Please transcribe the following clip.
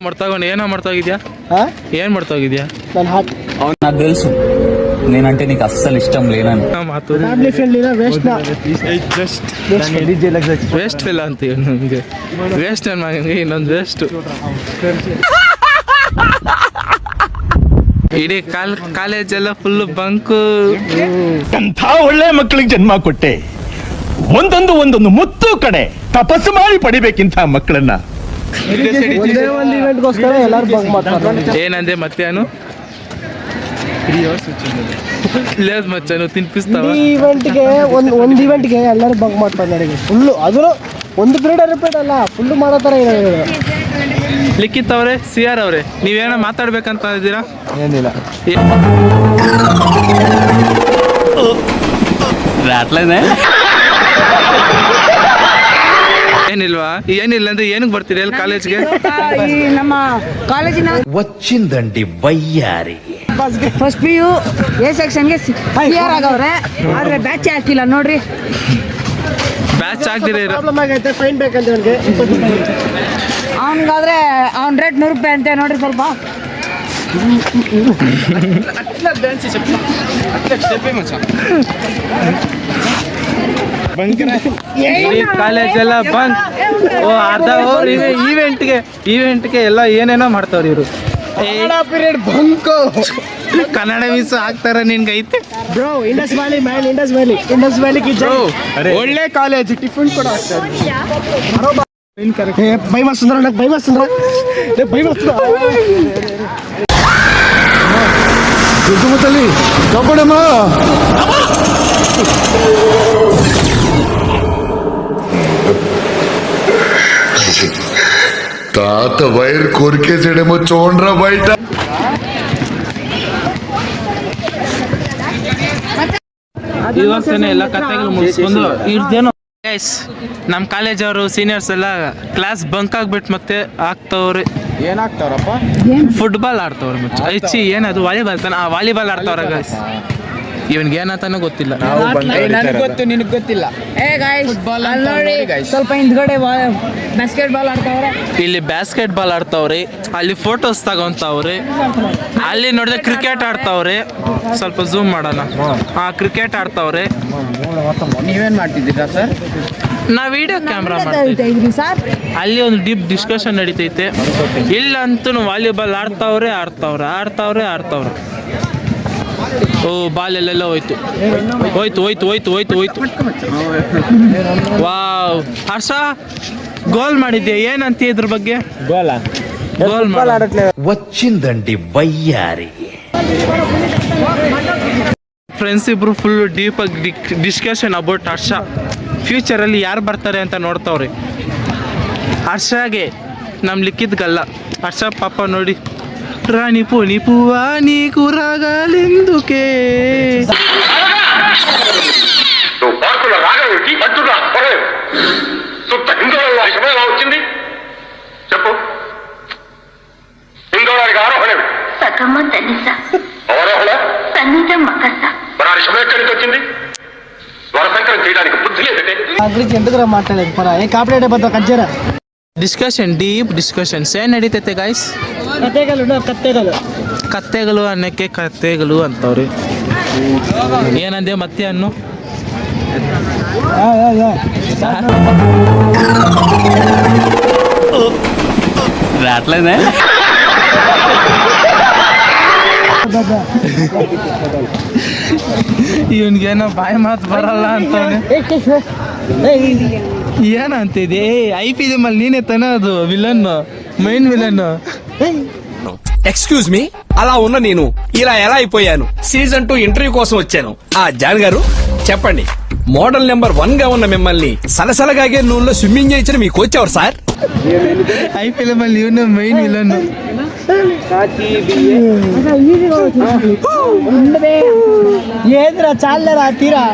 ಮಾಡ್ತಾಗ ಏನೋ ಮಾಡ್ತಾಗಿದ್ಯಾ? ఏం ಮಾಡ್ತಾಗಿದ್ಯా? ನನ್ನ ಹಾರ್ಟ್ నాకు తెలుసు నేనంటే నీకు అస్సలు ఇష్టం లేనని. ಫ್ಯಾಮಿಲಿ ಫ್ರೆಂಡ್ಲಿನ ವೇಸ್ಟ್ ವೇಸ್ಟ್ ಇಲ್ಲ ಅಂತೀವಿ ನಮಗೆ. ವೇಸ್ಟ್ ನನ್ನ ಮಗನಿಗೆ ಇನ್ನೊಂದು ವೇಸ್ಟ್. ಇಡೀ ಕಾಲೇಜೆಲ್ಲ ಫುಲ್ ಬಂಕು. ಅಂಥ ಒಳ್ಳೆ ಮಕ್ಕಳಿಗೆ ಜನ್ಮ ಕೊಟ್ಟೆ. ಒಂದೊಂದು ಮುತ್ತು ಕಡೆ ತಪಸ್ಸು ಮಾಡಿ ಪಡಿಬೇಕಿಂತ ಮಕ್ಕಳನ್ನ. ಒಂದೇ ಒಂದು ಇವೆಂಟ್ಗೋಸ್ಕರ ಎಲ್ಲರೂ ಬಂಕ್ ಮಾಡ್ತಾರೆ. ಏನಂದೆ ಮತ್ತೇನು? లేదు మచ్చాను తినిపిస్తావా? ಈ ಇವೆಂಟ್ಗೆ ಒಂದು ಇವೆಂಟ್ಗೆ ಎಲ್ಲರೂ ಬಂಕ್ ಮಾಡ್ತಾರೆ ನನಗೆ ಫುಲ್ಲು. ಅದು ಒಂದು ಪೀರಿಯಡ್ ರಿಪೀಟ್ ಅಲ್ಲ, ಫುಲ್ಲು ಮಾಡೋ ಥರ ಇದೆ. ಲಿಖಿತ್ ಅವರೇ, CR ಅವರೇ, ನೀವೇನೋ ಮಾತಾಡ್ಬೇಕಂತ ಇದ್ದೀರಾ? ಏನಿಲ್ಲ, రాట్లేదే ಏನಿಲ್ವಾ? ಏನಿಲ್ಲ ಅಂದ್ರೆ ಏನಕ್ಕೆ ಬರ್ತೀರಿ ಎಲ್ಲಿ ಕಾಲೇಜ್ಗೆ? ನಮ್ಮ ಕಾಲೇಜಿನ వచ్చిందండి వయ్యారి. ಫಸ್ಟ್ PU A ಸೆಕ್ಷನ್ಗೆ CR ಆಗವ್ರೆ, ಆದ್ರೆ ಬ್ಯಾಚ್ ಹಾಕಿಲ್ಲ ನೋಡ್ರಿ. ಬ್ಯಾಚ್ ಆಗ್ದಿರ ಪ್ರಾಬ್ಲಮ್ ಆಗೈತೆ, ಫೈನ್ ಬೇಕಂತ ನನಗೆ. ಅವ್ನಿಗಾದ್ರೆ ಅವ್ನ ರೇಟ್ 100 ರೂಪಾಯಿ ಅಂತೆ ನೋಡ್ರಿ. ಸ್ವಲ್ಪ ಕಾಲೇಜ್ ಎಲ್ಲ ಬಂಕ್. ಅರ್ಧ ಹೋಗ್ರಿ ಈವೆಂಟ್ಗೆ ಎಲ್ಲ ಏನೇನೋ ಮಾಡ್ತಾವ್ರಿ ಇವರು. Period bunk. ಕನ್ನಡ ಮಿಸ್ ಆಗ್ತಾರ ನಿನ್ಗೆ ಐತೆ bro. Indus valley man, Indus ವ್ಯಾಲಿಗೆ ಒಳ್ಳೆ ಕಾಲೇಜ್. ಟಿಫಿನ್ ಕೂಡ ಆಗ್ತದೆ. ಬೈ ಮಸ್ತಂದ್ರ ನಂಗೆ ಬೈ ಮಸ್ತಂದ್ರ ದುಡ್ಡುಮುತ್ತಲಿ ಕಬ್ಬಡಮ್ಮ. తాత వైర్ కొరికేసాడేమో చూడరా బయట. ಇವಾಗ್ತಾನೆ ಎಲ್ಲ ಕಥೆಗಳು ಮುಗಿಸ್ಕೊಂಡು ಇರ್ದೇನೋ. ಗೈಸ್, ನಮ್ಮ ಕಾಲೇಜ್ ಅವರು ಸೀನಿಯರ್ಸ್ ಎಲ್ಲ ಕ್ಲಾಸ್ ಬಂಕ್ ಆಗ್ಬಿಟ್ಟು ಮತ್ತೆ ಆಗ್ತವ್ರೆ. ಏನಾಗ್ತಾವ್ರಪ್ಪ? ಫುಟ್ಬಾಲ್ ಆಡ್ತವ್ರೆ. ಮತ್ತೆ ಐಚಿ ಏನದು ವಾಲಿಬಾಲ್ ವಾಲಿಬಾಲ್ ಆಡ್ತವ್ರ ಗೈಸ್. ಇವನ್ಗೆ ಏನಂತಾನೂ ಗೊತ್ತಿಲ್ಲ. ಗೊತ್ತು, ನಿನಗೆ ಗೊತ್ತಿಲ್ಲ. ಸ್ವಲ್ಪ ಹಿಂದ್ಗಡೆ ಬಾಸ್ಕೆಟ್ ಬಾಲ್ ಆಡ್ತಾವ್ರೆ. ಇಲ್ಲಿ ಬ್ಯಾಸ್ಕೆಟ್ ಬಾಲ್ ಆಡ್ತಾವ್ರೆ, ಅಲ್ಲಿ ಫೋಟೋಸ್ ತಗೊಂತಾವ್ರೆ, ಅಲ್ಲಿ ನೋಡಿದ್ರೆ ಕ್ರಿಕೆಟ್ ಆಡ್ತಾವ್ರೆ. ಸ್ವಲ್ಪ ಝೂಮ್ ಮಾಡೋಣ. ಕ್ರಿಕೆಟ್ ಆಡ್ತಾವ್ರೆ. ನೀವೇನ್ ಮಾಡ್ತಿದ್ದೀರಾ ಸರ್? ನಾ ವಿಡಿಯೋ ಕ್ಯಾಮ್ರಾ ಮಾಡ್ತೀವಿ. ಸರ್ ಅಲ್ಲಿ ಒಂದು ಡೀಪ್ ಡಿಸ್ಕಷನ್ ನಡೀತೈತೆ. ಇಲ್ಲಂತೂ ವಾಲಿಬಾಲ್ ಆಡ್ತಾವ್ರೆ. ಓ, ಬಾಲ್ ಎಲ್ಲೆಲ್ಲ ಹೋಯ್ತು. ವಾವ್, ಹರ್ಷ ಗೋಲ್ ಮಾಡಿದ್ಯಾ? ಏನಂತ ಇದ್ರ ಬಗ್ಗೆ? ಗೋಲ್ వచ్చిందండి వయ్యారి. ಫ್ರೆಂಡ್ಸ್ ಇಬ್ರು ಫುಲ್ ಡೀಪ್ ಆಗಿ ಡಿಸ್ಕಷನ್ ಅಬೌಟ್ ಹರ್ಷ. ಫ್ಯೂಚರಲ್ಲಿ ಯಾರು ಬರ್ತಾರೆ ಅಂತ ನೋಡ್ತಾವ್ರಿ. ಹರ್ಷಗೆ ನಮ್ಮ ಲಿಕ್ಕಿದ್ಗಲ್ಲ. ಹರ್ಷ ಪಾಪ ನೋಡಿ, ರಾಣಿ ಪೋನಿ ಪೂವ ನೀಕು ರಾಗಲೆಂದುಕೆ. వచ్చింది చెప్పు. హిందోళానికి ఆరోహణ సకమ్మ తనిస అవరోహణ సన్నిధ మకస మరి శుభ ఎక్కడి నుంచి వచ్చింది? స్వరసంకరం చేయడానికి బుద్ధి లేదంటే. ಅಗ್ರಿಗೆ ಎಂತಗ್ರ ಮಾತಾಡೋದು ಪರ ಏ ಕಾಪ್ರೇಟ್ ಬಂದ ಕಜ್ಜರ ಡಿಸ್ಕಷನ್, ಡೀಪ್ ಡಿಸ್ಕಷನ್ಸ್ ಏನ್ ನಡೀತೈತೆ ಗಾಯ್ಸ್? ಕತ್ತೆಗಳು ಅನ್ನಕ್ಕೆ ಕತ್ತೆಗಳು ಅಂತವ್ರಿ. ಏನಂದೆ ಮತ್ತೆ ಅನ್ನು? రాట్లేదే ಇವನ್ಗೇನೋ ಬಾಯಿ ಮಾತು ಬರಲ್ಲ ಅಂತವ್ನೆ. ಏನಂತಿದೆ? IPM ಅಲ್ಲಿ ನೀನೇ ತಾನೇ ಅದು villain, main villain. Excuse me, అలా ఉన్న నేను ఇలా ఎలా అయిపోయాను? సీజన్ 2 ఇంటర్వ్యూ కోసం వచ్చాను. జాన్ గారు చెప్పండి, మోడల్ నెంబర్ 1 గా ఉన్న మిమ్మల్ని సలసలగాగే నూనెలో స్విమ్మింగ్ చేయించిన మీ కోచ్ ఎవరు సార్? IPM ಅಲ್ಲಿ ಇವನು ಮೈನ್ ವಿಲನ್. ಏನ್ರ ಚಾಲರ ತೀರಾ